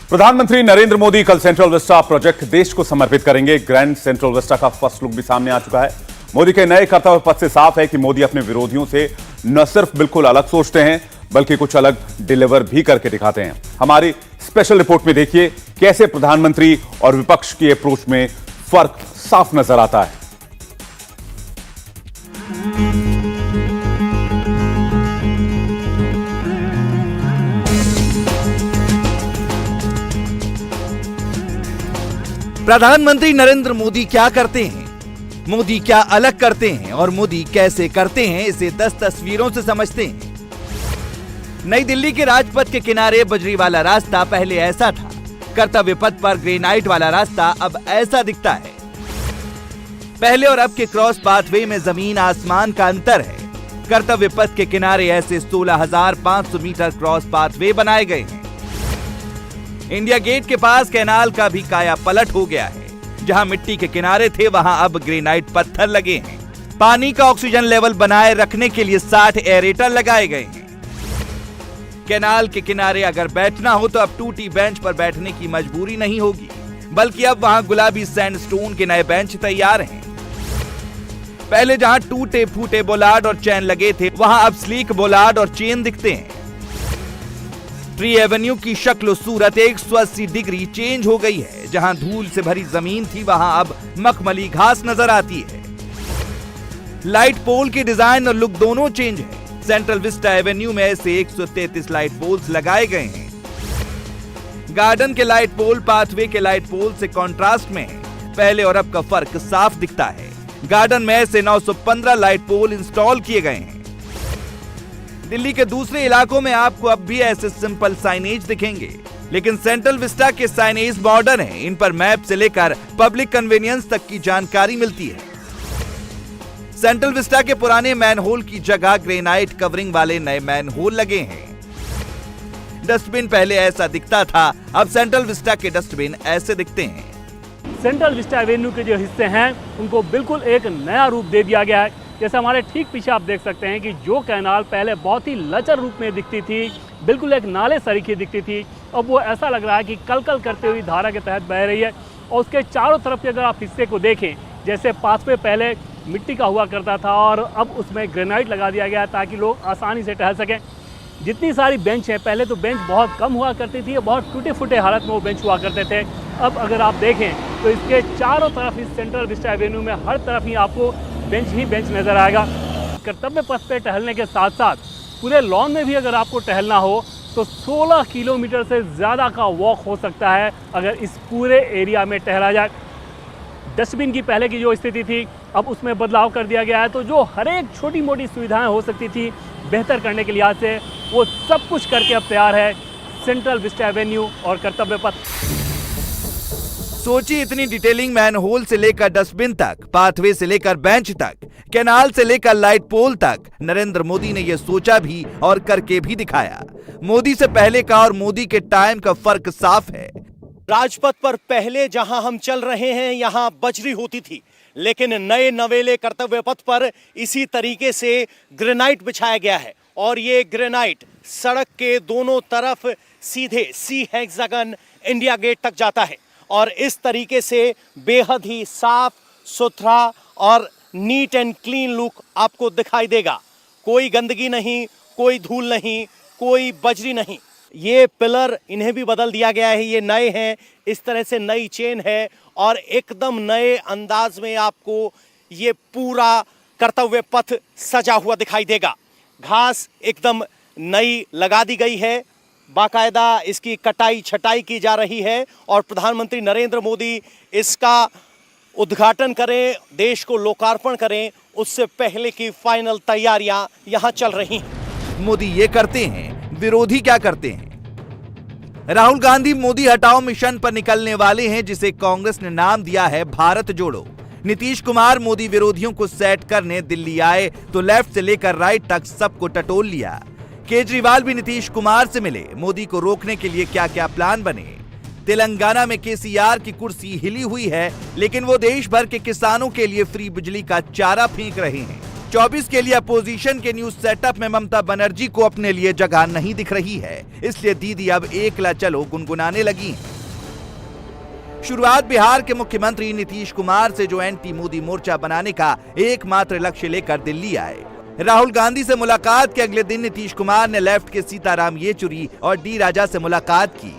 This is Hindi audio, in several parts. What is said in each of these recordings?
प्रधानमंत्री नरेंद्र मोदी कल सेंट्रल विस्टा प्रोजेक्ट देश को समर्पित करेंगे। ग्रैंड सेंट्रल विस्टा का फर्स्ट लुक भी सामने आ चुका है। मोदी के नए कर्तव्य पथ से साफ है कि मोदी अपने विरोधियों से न सिर्फ बिल्कुल अलग सोचते हैं बल्कि कुछ अलग डिलीवर भी करके दिखाते हैं। हमारी स्पेशल रिपोर्ट में देखिए कैसे प्रधानमंत्री और विपक्ष की अप्रोच में फर्क साफ नजर आता है। प्रधानमंत्री नरेंद्र मोदी क्या करते हैं, मोदी क्या अलग करते हैं और मोदी कैसे करते हैं, इसे 10 तस्वीरों से समझते हैं। नई दिल्ली के राजपथ के किनारे बजरी वाला रास्ता पहले ऐसा था। कर्तव्य पथ पर ग्रेनाइट वाला रास्ता अब ऐसा दिखता है। पहले और अब के क्रॉस पाथवे में जमीन आसमान का अंतर है। कर्तव्य पथ के किनारे ऐसे 16,500 मीटर क्रॉस पाथवे बनाए गए हैं। इंडिया गेट के पास कैनाल का भी काया पलट हो गया है। जहां मिट्टी के किनारे थे वहां अब ग्रेनाइट पत्थर लगे हैं। पानी का ऑक्सीजन लेवल बनाए रखने के लिए 60 एरेटर लगाए गए हैं। कैनाल के किनारे अगर बैठना हो तो अब टूटी बेंच पर बैठने की मजबूरी नहीं होगी, बल्कि अब वहां गुलाबी सैंडस्टोन के नए बेंच तैयार हैं। पहले जहां टूटे फूटे बोलार्ड और चैन लगे थे वहां अब स्लीक बोलार्ड और चेन दिखते हैं। ट्री एवेन्यू की शक्ल सूरत 180 डिग्री चेंज हो गई है। जहां धूल से भरी जमीन थी वहां अब मखमली घास नजर आती है। लाइट पोल की डिजाइन और लुक दोनों चेंज है। सेंट्रल विस्टा एवेन्यू में ऐसे 133 लाइट पोल्स लगाए गए हैं। गार्डन के लाइट पोल पाथवे के लाइट पोल से कॉन्ट्रास्ट में है। पहले और अब का फर्क साफ दिखता है। गार्डन में ऐसे 915 लाइट पोल इंस्टॉल किए गए हैं। दिल्ली के दूसरे इलाकों में आपको अब भी ऐसे सिंपल साइनेज दिखेंगे, लेकिन सेंट्रल विस्टा के साइनेज मॉडर्न हैं। इन पर मैप से लेकर पब्लिक कन्वीनियंस तक की जानकारी मिलती है। सेंट्रल विस्टा के पुराने मैनहोल की जगह ग्रेनाइट कवरिंग वाले नए मैनहोल लगे हैं। डस्टबिन पहले ऐसा दिखता था, अब सेंट्रल विस्टा के डस्टबिन ऐसे दिखते हैं। सेंट्रल विस्टा एवेन्यू के जो हिस्से हैं उनको बिल्कुल एक नया रूप दे दिया गया है। जैसे हमारे ठीक पीछे आप देख सकते हैं कि जो कैनाल पहले बहुत ही लचर रूप में दिखती थी, बिल्कुल एक नाले सरीखी दिखती थी, अब वो ऐसा लग रहा है कि कलकल करते हुई धारा के तहत बह रही है। और उसके चारों तरफ के अगर आप हिस्से को देखें, जैसे पाथवे पहले मिट्टी का हुआ करता था और अब उसमें ग्रेनाइट लगा दिया गया ताकि लोग आसानी से टहल सकें। जितनी सारी बेंच हैं, पहले तो बेंच बहुत कम हुआ करती थी, बहुत टूटे फूटे हालत में वो बेंच हुआ करते थे। अब अगर आप देखें तो इसके चारों तरफ इस सेंट्रल विस्टा एवेन्यू में हर तरफ ही आपको बेंच ही बेंच नजर आएगा। कर्तव्य पथ पे टहलने के साथ साथ पूरे लॉन में भी अगर आपको टहलना हो तो 16 किलोमीटर से ज़्यादा का वॉक हो सकता है अगर इस पूरे एरिया में टहला जाए। डस्टबिन की पहले की जो स्थिति थी अब उसमें बदलाव कर दिया गया है, तो जो हर एक छोटी मोटी सुविधाएं हो सकती थी बेहतर करने के लिहाज से, वो सब कुछ करके अब तैयार है सेंट्रल विस्टा एवेन्यू और कर्तव्य पथ। सोचिए, इतनी डिटेलिंग मैनहोल से लेकर डस्टबिन तक, पाथवे से लेकर बेंच तक, कैनाल से लेकर लाइट पोल तक, नरेंद्र मोदी ने यह सोचा भी और करके भी दिखाया। मोदी से पहले का और मोदी के टाइम का फर्क साफ है। राजपथ पर पहले जहां हम चल रहे हैं यहां बजरी होती थी, लेकिन नए नवेले कर्तव्य पथ पर इसी तरीके से ग्रेनाइट बिछाया गया है। और ये ग्रेनाइट सड़क के दोनों तरफ सीधे सी हेक्सागन इंडिया गेट तक जाता है और इस तरीके से बेहद ही साफ सुथरा और नीट एंड क्लीन लुक आपको दिखाई देगा। कोई गंदगी नहीं, कोई धूल नहीं, कोई बजरी नहीं। ये पिलर इन्हें भी बदल दिया गया है, ये नए हैं, इस तरह से नई चेन है और एकदम नए अंदाज में आपको ये पूरा कर्तव्य पथ सजा हुआ दिखाई देगा। घास एकदम नई लगा दी गई है, बाकायदा इसकी कटाई छटाई की जा रही है और प्रधानमंत्री नरेंद्र मोदी इसका उद्घाटन करें, देश को लोकार्पण करें, उससे पहले की फाइनल तैयारियां यहां चल रही हैं। मोदी ये करते हैं, विरोधी क्या करते हैं? राहुल गांधी मोदी हटाओ मिशन पर निकलने वाले हैं, जिसे कांग्रेस ने नाम दिया है भारत जोड़ो। नीतीश कुमार मोदी विरोधियों को सेट करने दिल्ली आए तो लेफ्ट से लेकर राइट तक सबको टटोल लिया। केजरीवाल भी नीतीश कुमार से मिले। मोदी को रोकने के लिए क्या क्या प्लान बने? तेलंगाना में केसीआर की कुर्सी हिली हुई है, लेकिन वो देश भर के किसानों के लिए फ्री बिजली का चारा फेंक रहे हैं। 24 के लिए अपोजिशन के न्यूज सेटअप में ममता बनर्जी को अपने लिए जगह नहीं दिख रही है, इसलिए दीदी अब एकला चलो गुनगुनाने लगी हैं। शुरुआत बिहार के मुख्यमंत्री नीतीश कुमार से, जो एंटी मोदी मोर्चा बनाने का एकमात्र लक्ष्य लेकर दिल्ली आए। राहुल गांधी से मुलाकात के अगले दिन नीतीश कुमार ने लेफ्ट के सीताराम येचुरी और डी राजा से मुलाकात की।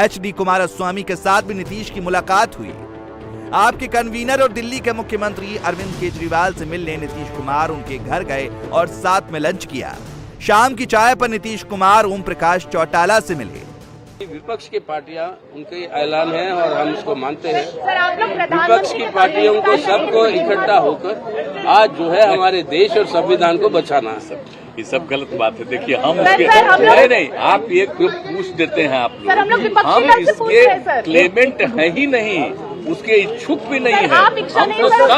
HD कुमारस्वामी के साथ भी नीतीश की मुलाकात हुई। आपके कन्वीनर और दिल्ली के मुख्यमंत्री अरविंद केजरीवाल से मिलने नीतीश कुमार उनके घर गए और साथ में लंच किया। शाम की चाय पर नीतीश कुमार ओम प्रकाश चौटाला से मिले। विपक्ष की पार्टियां उनके ऐलान है और हम इसको मानते हैं। विपक्ष की पार्टियों को सबको इकट्ठा होकर आज जो है हमारे देश और संविधान को बचाना है। ये सब गलत बात है। देखिए हम उसके नहीं, आप ये पूछ देते हैं आप लोग, हम इसके क्लेमेंट है ही नहीं, उसके इच्छुक भी नहीं है। हम तो सब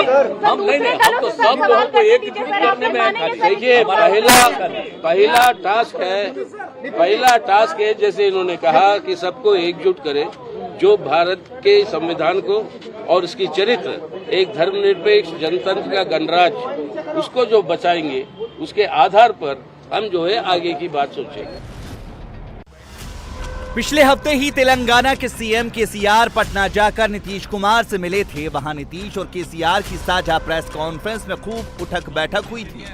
हम लोगों को एकजुट करने में देखिए पहला टास्क है जैसे इन्होंने कहा कि सबको एकजुट करें, जो भारत के संविधान को और इसकी चरित्र, एक धर्मनिरपेक्ष जनतंत्र का गणराज्य, उसको जो बचाएंगे उसके आधार पर हम जो है आगे की बात सोचेंगे। पिछले हफ्ते ही तेलंगाना के सीएम केसीआर पटना जाकर नीतीश कुमार से मिले थे। वहां नीतीश और केसीआर की साझा प्रेस कॉन्फ्रेंस में खूब उठक बैठक हुई थी।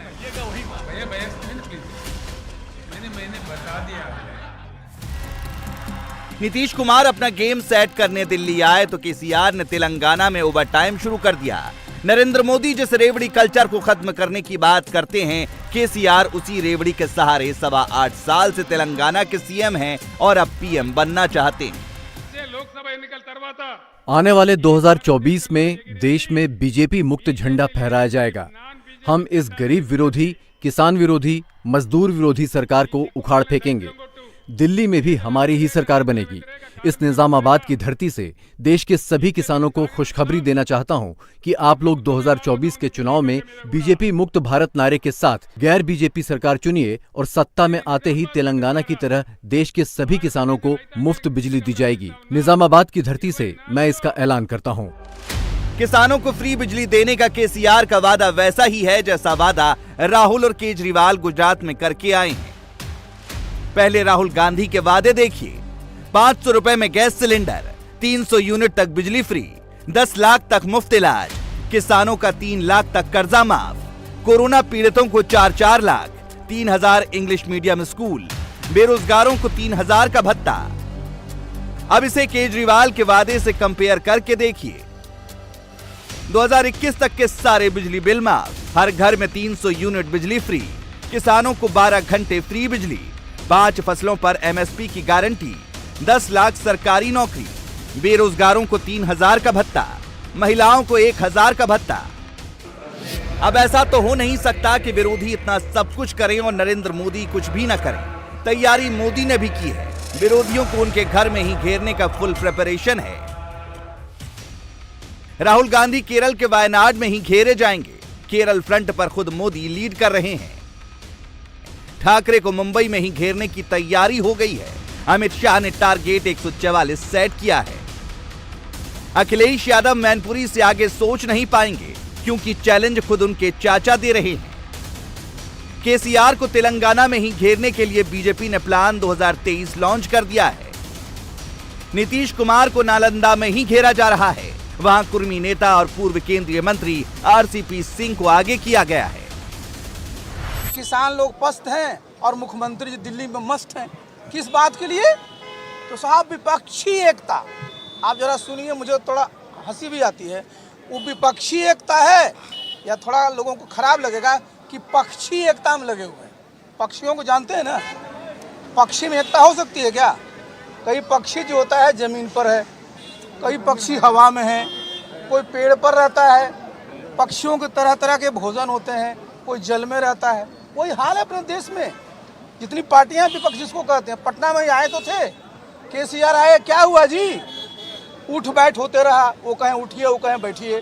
नीतीश कुमार अपना गेम सेट करने दिल्ली आए तो केसीआर ने तेलंगाना में ओवर टाइम शुरू कर दिया। नरेंद्र मोदी जिस रेवड़ी कल्चर को खत्म करने की बात करते हैं, केसीआर उसी रेवड़ी के सहारे 8.25 साल से तेलंगाना के सीएम हैं और अब पीएम बनना चाहते हैं। आने वाले 2024 में देश में बीजेपी मुक्त झंडा फहराया जाएगा। हम इस गरीब विरोधी, किसान विरोधी, मजदूर विरोधी सरकार को उखाड़ फेंकेंगे। दिल्ली में भी हमारी ही सरकार बनेगी। इस निजामाबाद की धरती से देश के सभी किसानों को खुशखबरी देना चाहता हूं कि आप लोग 2024 के चुनाव में बीजेपी मुक्त भारत नारे के साथ गैर बीजेपी सरकार चुनिए और सत्ता में आते ही तेलंगाना की तरह देश के सभी किसानों को मुफ्त बिजली दी जाएगी। निजामाबाद की धरती से मैं इसका ऐलान करता हूं। किसानों को फ्री बिजली देने का केसीआर का वादा वैसा ही है जैसा वादा राहुल और केजरीवाल गुजरात में करके आए हैं। पहले राहुल गांधी के वादे देखिए। 500 रुपए में गैस सिलेंडर, 300 यूनिट तक बिजली फ्री, 10 लाख तक मुफ्त इलाज, किसानों का 3 लाख तक कर्जा माफ, कोरोना पीड़ितों को 4-4 लाख, 3000 इंग्लिश मीडियम स्कूल, बेरोजगारों को 3000 का भत्ता। अब इसे केजरीवाल के वादे से कंपेयर करके देखिए। 2021 तक के सारे बिजली बिल माफ, हर घर में 300 यूनिट बिजली फ्री, किसानों को 12 घंटे फ्री बिजली, 5 फसलों पर MSP की गारंटी, 10 लाख सरकारी नौकरी, बेरोजगारों को 3000 का भत्ता, महिलाओं को 1000 का भत्ता। अब ऐसा तो हो नहीं सकता कि विरोधी इतना सब कुछ करें और नरेंद्र मोदी कुछ भी न करें। तैयारी मोदी ने भी की है। विरोधियों को उनके घर में ही घेरने का फुल प्रिपरेशन है। राहुल गांधी केरल के वायनाड में ही घेरे जाएंगे। केरल फ्रंट पर खुद मोदी लीड कर रहे हैं। ठाकरे को मुंबई में ही घेरने की तैयारी हो गई है। अमित शाह ने टारगेट 144 सेट किया है। अखिलेश यादव मैनपुरी से आगे सोच नहीं पाएंगे क्योंकि चैलेंज खुद उनके चाचा दे रहे हैं। केसीआर को तेलंगाना में ही घेरने के लिए बीजेपी ने प्लान 2023 लॉन्च कर दिया है। नीतीश कुमार को नालंदा में ही घेरा जा रहा है। वहां कुर्मी नेता और पूर्व केंद्रीय मंत्री RCP सिंह को आगे किया गया है। किसान लोग पस्त हैं और मुख्यमंत्री जी दिल्ली में मस्त हैं। किस बात के लिए? तो साहब विपक्षी एकता। आप जरा सुनिए, मुझे थोड़ा हंसी भी आती है। वो विपक्षी एकता है या थोड़ा लोगों को खराब लगेगा कि पक्षी एकता में लगे हुए हैं। पक्षियों को जानते हैं ना, पक्षी में एकता हो सकती है क्या? कई पक्षी जो होता है जमीन पर है, कई पक्षी हवा में है, कोई पेड़ पर रहता है। पक्षियों के तरह तरह के भोजन होते हैं, कोई जल में रहता है। वही हाल है अपने देश में। जितनी पार्टियां विपक्ष जिसको कहते हैं, पटना में आए तो थे, केसीआर आए, क्या हुआ जी? उठ बैठ होते रहा। वो कहें उठिए, वो कहें बैठिए।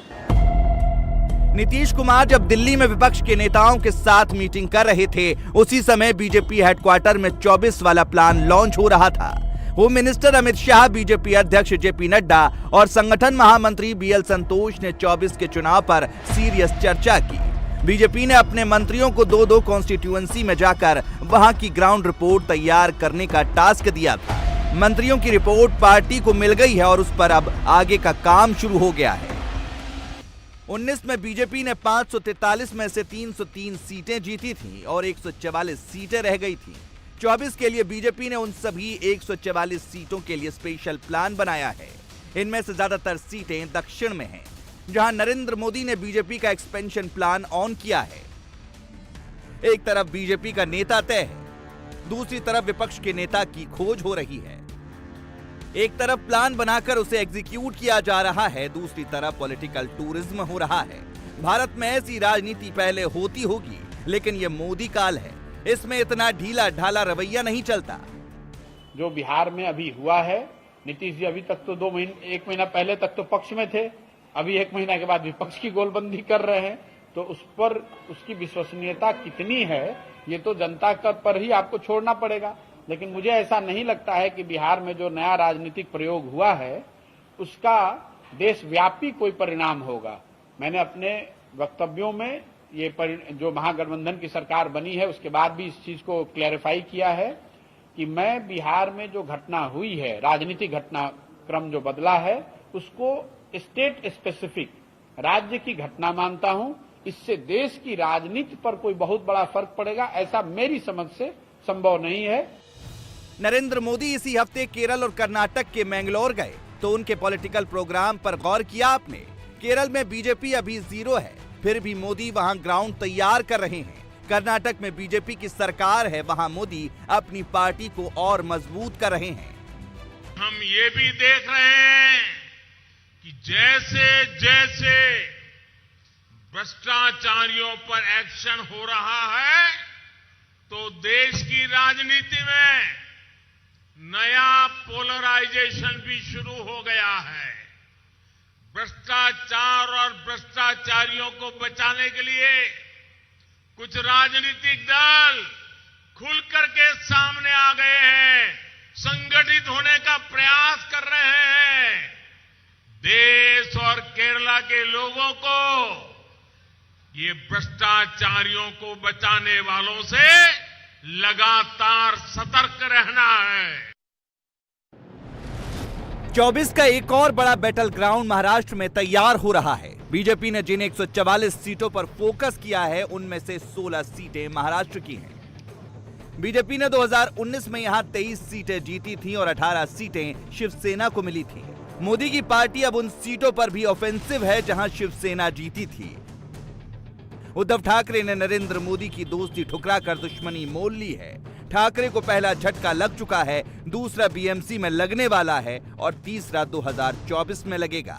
नीतीश कुमार जब दिल्ली में विपक्ष के नेताओं के साथ मीटिंग कर रहे थे, उसी समय बीजेपी हेडक्वार्टर में 24 वाला प्लान लॉन्च हो रहा था। Home minister Amit Shah, BJP अध्यक्ष JP नड्डा और संगठन महामंत्री BL संतोष ने 24 के चुनाव पर सीरियस चर्चा की। बीजेपी ने अपने मंत्रियों को 2-2 कॉन्स्टिट्यूएंसी में जाकर वहां की ग्राउंड रिपोर्ट तैयार करने का टास्क दिया था। मंत्रियों की रिपोर्ट पार्टी को मिल गई है और उस पर अब आगे का काम शुरू हो गया है। 19 में बीजेपी ने 543 में से 303 सीटें जीती थी और 144 सीटें रह गई थी। 24 के लिए बीजेपी ने उन सभी 144 सीटों के लिए स्पेशल प्लान बनाया है। इनमें से ज्यादातर सीटें दक्षिण में हैं, जहां नरेंद्र मोदी ने बीजेपी का एक्सपेंशन प्लान ऑन किया है। एक तरफ बीजेपी का नेता तय है, दूसरी तरफ विपक्ष के नेता की खोज हो रही है। एक तरफ प्लान बनाकर उसे एग्जीक्यूट किया जा रहा है, दूसरी तरफ पॉलिटिकल टूरिज्म हो रहा है। भारत में ऐसी राजनीति पहले होती होगी, लेकिन यह मोदी काल है, इसमें इतना ढीला ढाला रवैया नहीं चलता। जो बिहार में अभी हुआ है, नीतीश जी अभी तक तो 1 महीना पहले तक तो पक्ष में थे, अभी 1 महीना के बाद विपक्ष की गोलबंदी कर रहे हैं, तो उस पर उसकी विश्वसनीयता कितनी है ये तो जनता पर ही आपको छोड़ना पड़ेगा। लेकिन मुझे ऐसा नहीं लगता है कि बिहार में जो नया राजनीतिक प्रयोग हुआ है उसका देशव्यापी कोई परिणाम होगा। मैंने अपने वक्तव्यों में ये जो महागठबंधन की सरकार बनी है उसके बाद भी इस चीज को क्लैरिफाई किया है कि मैं बिहार में जो घटना हुई है, राजनीतिक घटनाक्रम जो बदला है, उसको स्टेट स्पेसिफिक राज्य की घटना मानता हूं। इससे देश की राजनीति पर कोई बहुत बड़ा फर्क पड़ेगा ऐसा मेरी समझ से संभव नहीं है। नरेंद्र मोदी इसी हफ्ते केरल और कर्नाटक के मैंगलोर गए, तो उनके पॉलिटिकल प्रोग्राम पर गौर किया आपने? केरल में बीजेपी अभी 0 है, फिर भी मोदी वहां ग्राउंड तैयार कर रहे हैं। कर्नाटक में बीजेपी की सरकार है, वहां मोदी अपनी पार्टी को और मजबूत कर रहे हैं। हम ये भी देख रहे हैं कि जैसे जैसे भ्रष्टाचारियों पर एक्शन हो रहा है, तो देश की राजनीति में नया पोलराइजेशन भी शुरू हो गया है। भ्रष्टाचार और भ्रष्टाचारियों को बचाने के लिए कुछ राजनीतिक दल खुल करके सामने आ गए हैं, संगठित होने का प्रयास कर रहे हैं। देश और केरला के लोगों को ये भ्रष्टाचारियों को बचाने वालों से लगातार सतर्क रहना है। 24 का एक और बड़ा बैटल ग्राउंड महाराष्ट्र में तैयार हो रहा है। बीजेपी ने जिन 144 सीटों पर फोकस किया है, उनमें से 16 सीटें महाराष्ट्र की हैं। बीजेपी ने 2019 में यहां 23 सीटें जीती थी और 18 सीटें शिवसेना को मिली थी। मोदी की पार्टी अब उन सीटों पर भी ऑफेंसिव है जहां शिवसेना जीती थी। उद्धव ठाकरे ने नरेंद्र मोदी की दोस्ती ठुकराकर दुश्मनी मोल ली है। ठाकरे को पहला झटका लग चुका है, दूसरा बीएमसी में लगने वाला है और तीसरा 2024 में लगेगा।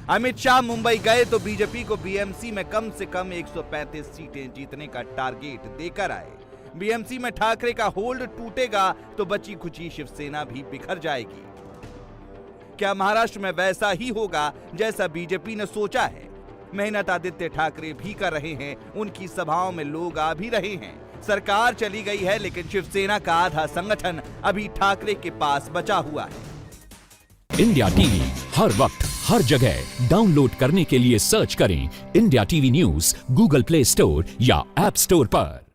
अमित शाह मुंबई गए तो बीजेपी को बीएमसी में कम से कम 135 सीटें जीतने का टारगेट देकर आए। बीएमसी में ठाकरे का होल्ड टूटेगा तो बची खुची शिवसेना भी बिखर जाएगी। क्या महाराष्ट्र में वैसा ही होगा जैसा बीजेपी ने सोचा है? मेहनत आदित्य ठाकरे भी कर रहे हैं, उनकी सभाओं में लोग आ भी रहे हैं। सरकार चली गई है, लेकिन शिवसेना का आधा संगठन अभी ठाकरे के पास बचा हुआ है। इंडिया टीवी हर वक्त हर जगह डाउनलोड करने के लिए सर्च करें India TV news Google play store या ऐप स्टोर पर।